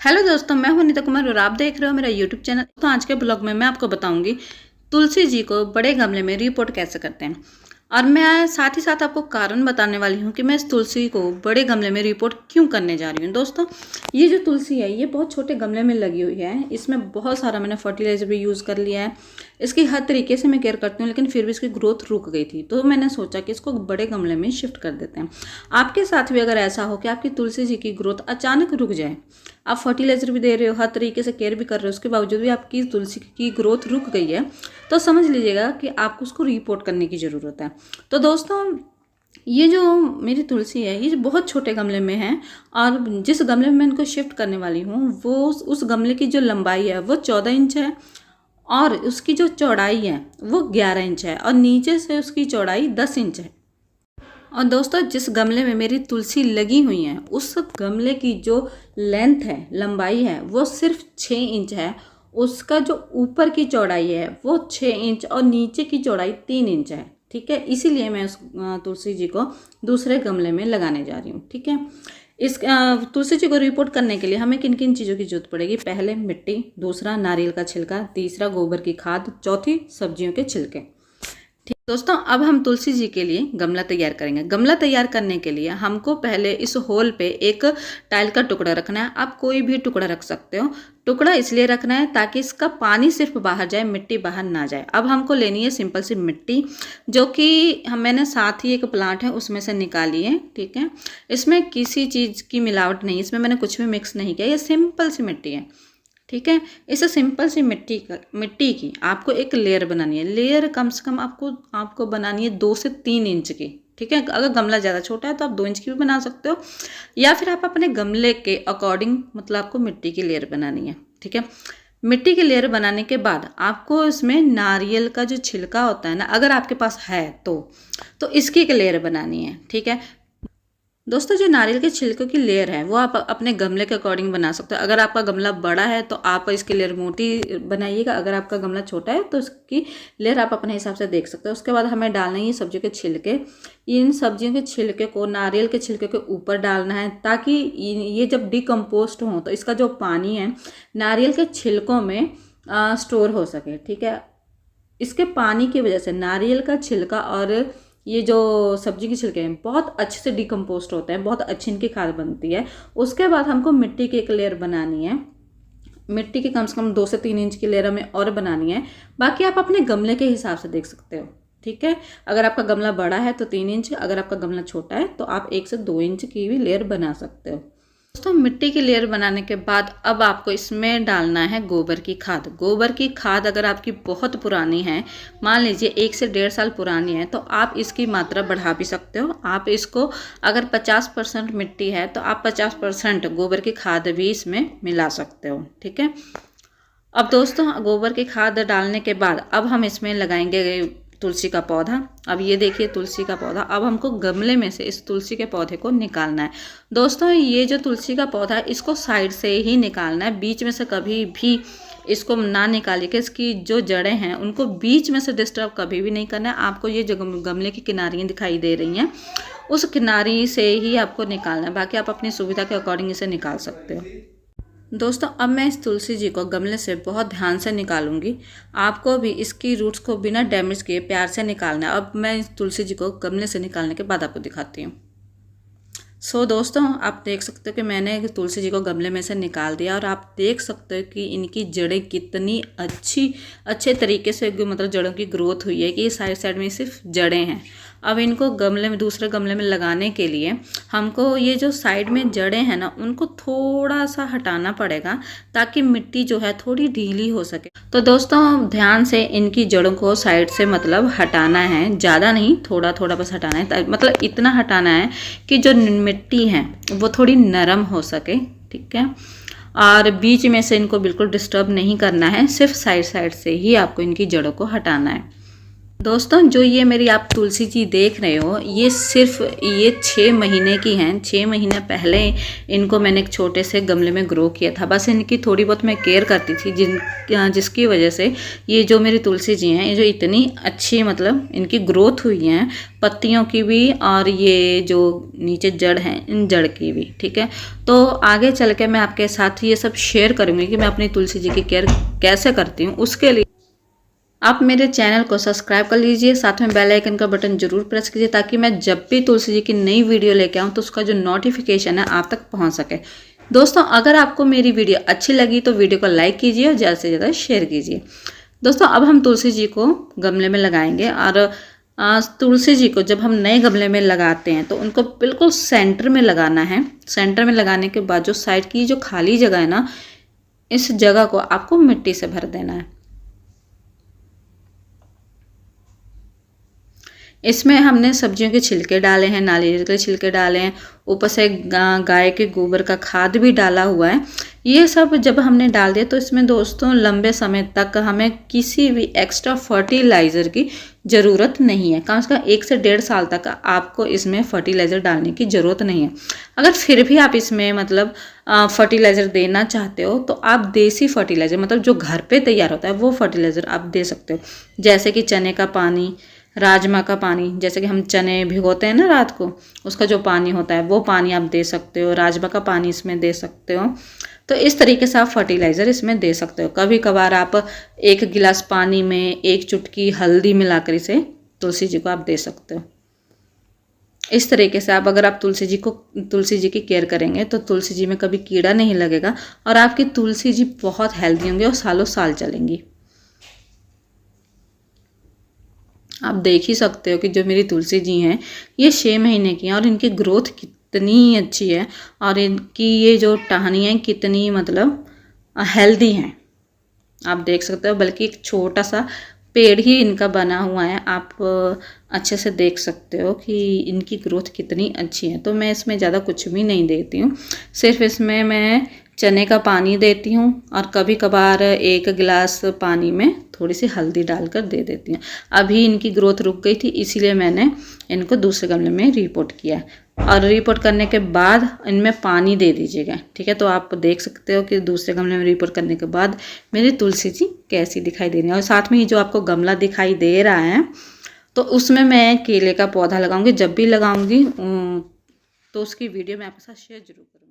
Hello दोस्तों, मैं हूं नीता कुमार और आप देख रहे हो मेरा यूट्यूब चैनल। तो आज के ब्लॉग में मैं आपको बताऊंगी तुलसी जी को बड़े गमले में रिपोर्ट कैसे करते हैं। और मैं साथ ही साथ आपको कारण बताने वाली हूं कि मैं इस तुलसी को बड़े गमले में रिपोर्ट क्यों करने जा रही हूं। दोस्तों, ये जो तुलसी है ये बहुत छोटे गमले में लगी हुई है। इसमें बहुत सारा मैंने फर्टिलाइजर भी यूज़ कर लिया है। इसकी हर तरीके से मैं केयर करती हूँ, लेकिन फिर भी इसकी ग्रोथ रुक गई थी। तो मैंने सोचा कि इसको बड़े गमले में शिफ्ट कर देते हैं। आपके साथ भी अगर ऐसा हो कि आपकी तुलसी जी की ग्रोथ अचानक रुक जाए, आप फर्टिलाइजर भी दे रहे हो, हर तरीके से केयर भी कर रहे हो, उसके बावजूद भी आपकी तुलसी की ग्रोथ रुक गई है, तो समझ लीजिएगा कि आपको उसको रिपोर्ट करने की ज़रूरत है। तो दोस्तों, ये जो मेरी तुलसी है ये बहुत छोटे गमले में है, और जिस गमले में मैं इनको शिफ्ट करने वाली हूँ वो उस गमले की जो लंबाई है वो 14 इंच है, और उसकी जो चौड़ाई है वो 11 इंच है, और नीचे से उसकी चौड़ाई 10 इंच है। और दोस्तों, जिस गमले में मेरी तुलसी लगी हुई है उस गमले की जो लेंथ है, लंबाई है, वो सिर्फ 6 इंच है। उसका जो ऊपर की चौड़ाई है वो 6 इंच और नीचे की चौड़ाई 3 इंच है। ठीक है, इसीलिए मैं उस तुलसी जी को दूसरे गमले में लगाने जा रही हूँ। ठीक है, इस तुलसी जी को रिपोर्ट करने के लिए हमें किन किन चीज़ों की जरूरत पड़ेगी? पहले मिट्टी, दूसरा नारियल का छिलका, तीसरा गोबर की खाद, चौथी सब्जियों के छिलके। ठीक दोस्तों, अब हम तुलसी जी के लिए गमला तैयार करेंगे। गमला तैयार करने के लिए हमको पहले इस होल पे एक टाइल का टुकड़ा रखना है। आप कोई भी टुकड़ा रख सकते हो। टुकड़ा इसलिए रखना है ताकि इसका पानी सिर्फ बाहर जाए, मिट्टी बाहर ना जाए। अब हमको लेनी है सिंपल सी मिट्टी, जो कि मैंने साथ ही एक प्लांट है उसमें से निकाली है। ठीक है, इसमें किसी चीज़ की मिलावट नहीं, इसमें मैंने कुछ भी मिक्स नहीं किया, ये सिंपल सी मिट्टी है। ठीक है, इस सिंपल सी मिट्टी की आपको एक लेयर बनानी है। लेयर कम से कम आपको बनानी है 2 से 3 इंच की। ठीक है, अगर गमला ज़्यादा छोटा है तो आप 2 इंच की भी बना सकते हो, या फिर आप अपने गमले के अकॉर्डिंग मतलब आपको मिट्टी की लेयर बनानी है। ठीक है, मिट्टी की लेयर बनाने के बाद आपको इसमें नारियल का जो छिलका होता है ना, अगर आपके पास है तो इसकी एक लेयर बनानी है। ठीक है दोस्तों, जो नारियल के छिलकों की लेयर है वो आप अपने गमले के अकॉर्डिंग बना सकते हो। अगर आपका गमला बड़ा है तो आप इसकी लेयर मोटी बनाइएगा, अगर आपका गमला छोटा है तो इसकी लेयर आप अपने हिसाब से देख सकते हो। उसके बाद हमें डालना है ये सब्जियों के छिलके। इन सब्जियों के छिलके को नारियल के छिलके के ऊपर डालना है, ताकि ये जब डिकम्पोस्ट हो तो इसका जो पानी है नारियल के छिलकों में स्टोर हो सके। ठीक है, इसके पानी की वजह से नारियल का छिलका और ये जो सब्जी के छिलके हैं बहुत अच्छे से डिकम्पोस्ट होते हैं, बहुत अच्छी इनकी खाद बनती है। उसके बाद हमको मिट्टी की एक लेयर बनानी है। मिट्टी की कम से कम 2 से 3 इंच की लेयर हमें और बनानी है। बाकी आप अपने गमले के हिसाब से देख सकते हो। ठीक है, अगर आपका गमला बड़ा है तो 3 इंच, अगर आपका गमला छोटा है तो आप 1 से 2 इंच की भी लेयर बना सकते हो। दोस्तों, मिट्टी की लेयर बनाने के बाद अब आपको इसमें डालना है गोबर की खाद। गोबर की खाद अगर आपकी बहुत पुरानी है, मान लीजिए 1 से 1.5 साल पुरानी है, तो आप इसकी मात्रा बढ़ा भी सकते हो। आप इसको अगर 50% मिट्टी है तो आप 50% गोबर की खाद भी इसमें मिला सकते हो। ठीक है, अब दोस्तों, गोबर की खाद डालने के बाद अब हम इसमें लगाएंगे तुलसी का पौधा। अब ये देखिए तुलसी का पौधा, अब हमको गमले में से इस तुलसी के पौधे को निकालना है। दोस्तों, ये जो तुलसी का पौधा है इसको साइड से ही निकालना है, बीच में से कभी भी इसको ना निकालिए कि इसकी जो जड़ें हैं उनको बीच में से डिस्टर्ब कभी भी नहीं करना है। आपको ये जो गमले की किनारियाँ दिखाई दे रही हैं उस किनारी से ही आपको निकालना है, बाकी आप अपनी सुविधा के अकॉर्डिंग इसे निकाल सकते हो। दोस्तों, अब मैं इस तुलसी जी को गमले से बहुत ध्यान से निकालूंगी। आपको भी इसकी रूट्स को बिना डैमेज किए प्यार से निकालना है। अब मैं इस तुलसी जी को गमले से निकालने के बाद आपको दिखाती हूँ। दोस्तों, आप देख सकते हो कि मैंने तुलसी जी को गमले में से निकाल दिया, और आप देख सकते हो कि इनकी जड़ें कितनी अच्छे तरीके से मतलब जड़ों की ग्रोथ हुई है, कि ये साइड साइड में सिर्फ जड़ें हैं। अब इनको गमले में दूसरे गमले में लगाने के लिए हमको ये जो साइड में जड़ें हैं ना उनको थोड़ा सा हटाना पड़ेगा, ताकि मिट्टी जो है थोड़ी ढीली हो सके। तो दोस्तों, ध्यान से इनकी जड़ों को साइड से मतलब हटाना है, ज़्यादा नहीं, थोड़ा थोड़ा बस हटाना है। मतलब इतना हटाना है कि जो मिट्टी है वो थोड़ी नरम हो सके। ठीक है, और बीच में से इनको बिल्कुल डिस्टर्ब नहीं करना है, सिर्फ साइड साइड से ही आपको इनकी जड़ों को हटाना है। दोस्तों जो ये मेरी आप तुलसी जी देख रहे हो, ये सिर्फ ये 6 महीने की हैं। 6 महीने पहले इनको मैंने एक छोटे से गमले में ग्रो किया था। बस इनकी थोड़ी बहुत मैं केयर करती थी, जिसकी वजह से ये जो मेरी तुलसी जी हैं, ये जो इतनी अच्छी मतलब इनकी ग्रोथ हुई है, पत्तियों की भी और ये जो नीचे जड़ हैं इन जड़ की भी। ठीक है, तो आगे चल के मैं आपके साथ ये सब शेयर करूँगी कि मैं अपनी तुलसी जी की केयर कैसे करती हूँ। उसके लिए आप मेरे चैनल को सब्सक्राइब कर लीजिए, साथ में बेल आइकन का बटन जरूर प्रेस कीजिए ताकि मैं जब भी तुलसी जी की नई वीडियो लेके आऊँ तो उसका जो नोटिफिकेशन है आप तक पहुँच सके। दोस्तों अगर आपको मेरी वीडियो अच्छी लगी तो वीडियो को लाइक कीजिए और ज़्यादा से ज़्यादा शेयर कीजिए। दोस्तों अब हम तुलसी जी को गमले में लगाएंगे और तुलसी जी को जब हम नए गमले में लगाते हैं तो उनको बिल्कुल सेंटर में लगाना है। सेंटर में लगाने के बाद जो साइड की जो खाली जगह है ना, इस जगह को आपको मिट्टी से भर देना है। इसमें हमने सब्जियों के छिलके डाले हैं, नारियल के छिलके डाले हैं, ऊपर से गाय के गोबर का खाद भी डाला हुआ है। ये सब जब हमने डाल दिया तो इसमें दोस्तों लंबे समय तक हमें किसी भी एक्स्ट्रा फर्टिलाइज़र की ज़रूरत नहीं है। कम से कम 1 से 1.5 साल तक आपको इसमें फर्टिलाइज़र डालने की ज़रूरत नहीं है। अगर फिर भी आप इसमें मतलब फर्टिलाइज़र देना चाहते हो तो आप देसी फर्टिलाइज़र मतलब जो घर पे तैयार होता है वो फर्टिलाइज़र आप दे सकते हो, जैसे कि चने का पानी, राजमा का पानी। जैसे कि हम चने भिगोते हैं ना रात को, उसका जो पानी होता है वो पानी आप दे सकते हो, राजमा का पानी इसमें दे सकते हो। तो इस तरीके से आप फर्टिलाइज़र इसमें दे सकते हो। कभी कभार आप 1 गिलास पानी में 1 चुटकी हल्दी मिलाकर इसे तुलसी जी को आप दे सकते हो। इस तरीके से आप अगर आप तुलसी जी की केयर करेंगे तो तुलसी जी में कभी कीड़ा नहीं लगेगा और आपकी तुलसी जी बहुत हेल्दी होंगे और सालों साल चलेंगी। आप देख ही सकते हो कि जो मेरी तुलसी जी हैं ये 6 महीने की हैं और इनकी ग्रोथ कितनी अच्छी है और इनकी ये जो टहनियाँ कितनी मतलब हेल्दी हैं, आप देख सकते हो। बल्कि एक छोटा सा पेड़ ही इनका बना हुआ है, आप अच्छे से देख सकते हो कि इनकी ग्रोथ कितनी अच्छी है। तो मैं इसमें ज़्यादा कुछ भी नहीं देती हूँ, सिर्फ इसमें मैं चने का पानी देती हूँ और कभी कभार 1 गिलास पानी में थोड़ी सी हल्दी डालकर दे देती हूँ। अभी इनकी ग्रोथ रुक गई थी इसीलिए मैंने इनको दूसरे गमले में रिपोर्ट किया और रिपोर्ट करने के बाद इनमें पानी दे दीजिएगा। ठीक है, तो आप देख सकते हो कि दूसरे गमले में रिपोर्ट करने के बाद मेरी तुलसी जी कैसी दिखाई दे रही है। और साथ में ये जो आपको गमला दिखाई दे रहा है तो उसमें मैं केले का पौधा लगाऊंगी। जब भी लगाऊंगी तो उसकी वीडियो मैं आपके साथ शेयर जरूर करूँगी।